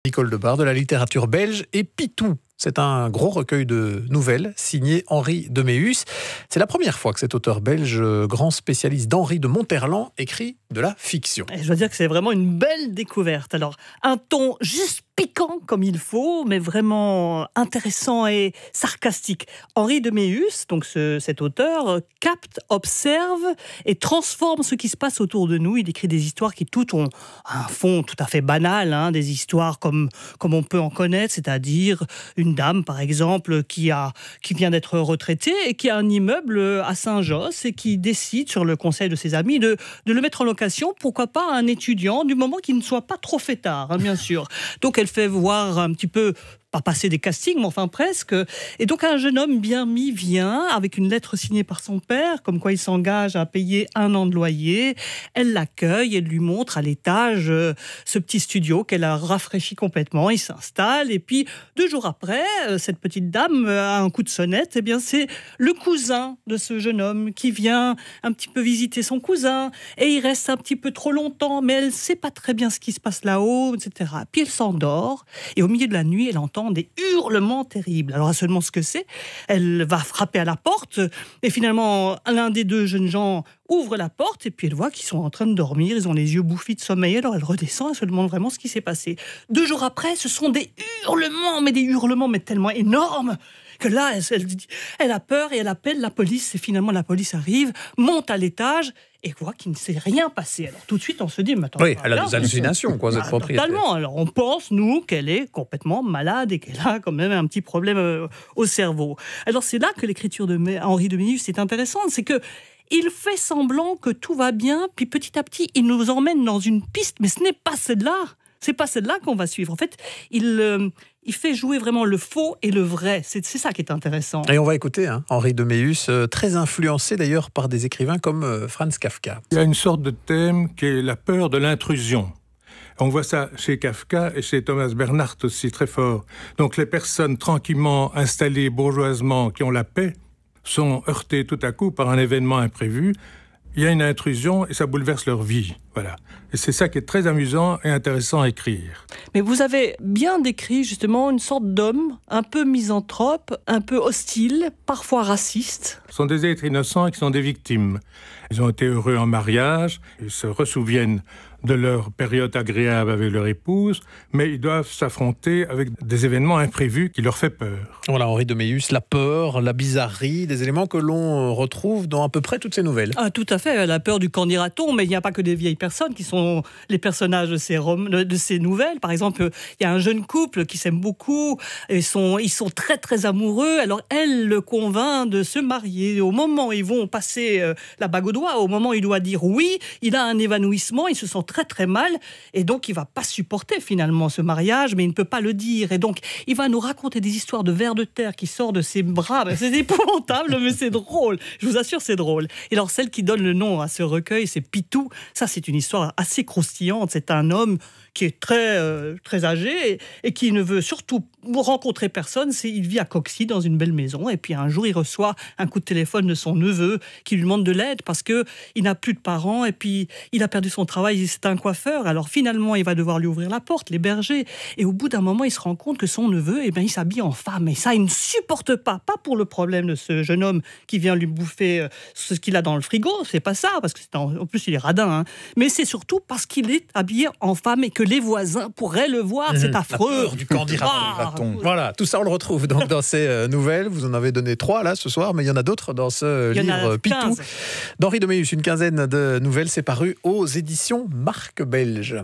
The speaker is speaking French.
Nicole Debar de la littérature belge et Pitou. C'est un gros recueil de nouvelles signé Henri de Méhus. C'est la première fois que cet auteur belge, grand spécialiste d'Henri de Monterland, écrit de la fiction. Et je dois dire que c'est vraiment une belle découverte. Alors, un ton juste piquant comme il faut, mais vraiment intéressant et sarcastique. Henri de Méhus, donc cet auteur, capte, observe et transforme ce qui se passe autour de nous. Il écrit des histoires qui toutes ont un fond tout à fait banal, des histoires comme on peut en connaître, c'est-à-dire une dame, par exemple, qui vient d'être retraitée et qui a un immeuble à Saint-Josse et qui décide, sur le conseil de ses amis, de le mettre en location, pourquoi pas à un étudiant, du moment qu'il ne soit pas trop fêtard, bien sûr. Donc elle fait voir un petit peu, pas passer des castings, mais enfin presque. Et donc un jeune homme bien mis vient, avec une lettre signée par son père, comme quoi il s'engage à payer 1 an de loyer. Elle l'accueille, elle lui montre à l'étage ce petit studio qu'elle a rafraîchi complètement. Il s'installe et puis 2 jours après, cette petite dame a un coup de sonnette. Eh bien c'est le cousin de ce jeune homme qui vient un petit peu visiter son cousin et il reste un petit peu trop longtemps, mais elle ne sait pas très bien ce qui se passe là-haut, etc. Puis elle s'endort et au milieu de la nuit, elle entend des hurlements terribles. Alors, seulement ce que c'est, elle va frapper à la porte et finalement, l'un des 2 jeunes gens ouvre la porte et puis elle voit qu'ils sont en train de dormir, ils ont les yeux bouffis de sommeil, alors elle redescend et se demande vraiment ce qui s'est passé. 2 jours après, ce sont des hurlements, mais tellement énormes que là, elle a peur et elle appelle la police et finalement la police arrive, monte à l'étage et voit qu'il ne s'est rien passé. Alors tout de suite, on se dit, mais attends, oui, elle a des hallucinations, cette propriétaire. Totalement. Alors on pense, nous, qu'elle est complètement malade et qu'elle a quand même un petit problème au cerveau. Alors c'est là que l'écriture de Henri de Méhus est intéressante, c'est que il fait semblant que tout va bien, puis petit à petit, il nous emmène dans une piste, mais ce n'est pas celle-là. C'est pas celle-là qu'on va suivre. En fait, il fait jouer vraiment le faux et le vrai. C'est ça qui est intéressant. Et on va écouter Henri de Méhus, très influencé d'ailleurs par des écrivains comme Franz Kafka. Il y a une sorte de thème qui est la peur de l'intrusion. On voit ça chez Kafka et chez Thomas Bernhard aussi très fort. Donc les personnes tranquillement installées bourgeoisement qui ont la paix sont heurtées tout à coup par un événement imprévu. Il y a une intrusion et ça bouleverse leur vie. Voilà. Et c'est ça qui est très amusant et intéressant à écrire. Mais vous avez bien décrit justement une sorte d'homme un peu misanthrope, un peu hostile, parfois raciste. Ce sont des êtres innocents et qui sont des victimes. Ils ont été heureux en mariage, ils se ressouviennent de leur période agréable avec leur épouse, mais ils doivent s'affronter avec des événements imprévus qui leur font peur. Voilà, Henri de Méhus, la peur, la bizarrerie, des éléments que l'on retrouve dans à peu près toutes ces nouvelles. Ah, tout à fait, la peur du qu'en dira-t-on, mais il n'y a pas que des vieilles personnes qui sont les personnages de ces nouvelles. Par exemple, il y a un jeune couple qui s'aime beaucoup, ils sont très très amoureux, alors elle le convainc de se marier. Au moment où ils vont passer la bague au doigt, au moment où il doit dire oui, il a un évanouissement, il se sent très très mal, et donc il va pas supporter finalement ce mariage, mais il ne peut pas le dire, et donc il va nous raconter des histoires de vers de terre qui sort de ses bras. C'est épouvantable, mais c'est drôle, je vous assure, c'est drôle. Et alors celle qui donne le nom à ce recueil, c'est Pitou. Ça, c'est une histoire assez croustillante. C'est un homme qui est très âgé et qui ne veut surtout rencontrer personne. Il vit à Coxy dans une belle maison, et puis un jour il reçoit un coup de téléphone de son neveu qui lui demande de l'aide parce qu'il n'a plus de parents et puis il a perdu son travail, c'est un coiffeur. Alors finalement il va devoir lui ouvrir la porte, l'héberger, et au bout d'un moment il se rend compte que son neveu, il s'habille en femme, et ça il ne supporte pas pour le problème de ce jeune homme qui vient lui bouffer ce qu'il a dans le frigo, c'est pas ça, parce que en plus il est radin, mais c'est surtout parce qu'il est habillé en femme et que les voisins pourraient le voir. C'est affreux. La peur du qu'en dira-t-on. Voilà, tout ça on le retrouve donc dans ces nouvelles. Vous en avez donné 3 là ce soir, mais il y en a d'autres dans ce livre Pitou d'Henri de Méhus. Une quinzaine de nouvelles, c'est paru aux éditions Marc Belge.